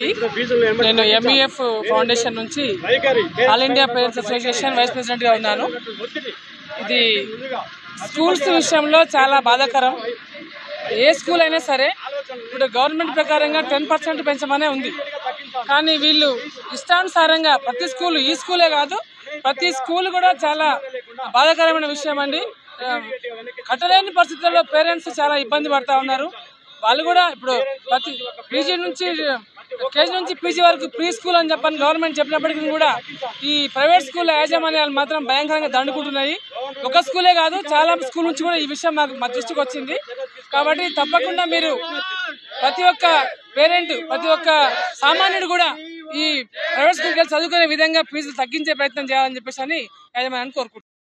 మారుతి. నేను MEF foundation నుంచి all India parents association vice president గా ఉన్నాను. ఇది స్కూల్స్ విషయంలో చాలా బాధాకరం. ఏ స్కూల్ అయినా సరే ఇప్పుడు గవర్నమెంట్ ప్రకారంగా 10% పెంచమనే ఉంది. కానీ వీళ్ళు ఇష్టానుసారంగా ప్రతి స్కూల్, ఈ స్కూలే కాదు ప్రతి స్కూల్ కూడా చాలా బాధాకరమైన విషయం అండి. కట్టలేని పరిస్థితుల్లో పేరెంట్స్ చాలా ఇబ్బంది పడతా ఉన్నారు. వాళ్ళు కూడా ఇప్పుడు ప్రతి కేజీ నుంచి పీజీ వరకు ప్రీ స్కూల్ అని చెప్పని గవర్నమెంట్ చెప్పినప్పటికీ కూడా ఈ ప్రైవేట్ స్కూల్ యాజమాన్యాలు మాత్రం భయంకరంగా దండుకుంటున్నాయి. ఒక స్కూలే కాదు చాలా స్కూల్ నుంచి కూడా ఈ విషయం మా దృష్టికి వచ్చింది. కాబట్టి తప్పకుండా మీరు ప్రతి ఒక్క పేరెంట్, ప్రతి ఒక్క సామాన్యుడు కూడా ఈ ప్రైవేట్ స్కూల్కి వెళ్ళి చదువుకునే విధంగా ఫీజులు తగ్గించే ప్రయత్నం చేయాలని చెప్పేసి యాజమాన్యాన్ని కోరుకుంటున్నాను.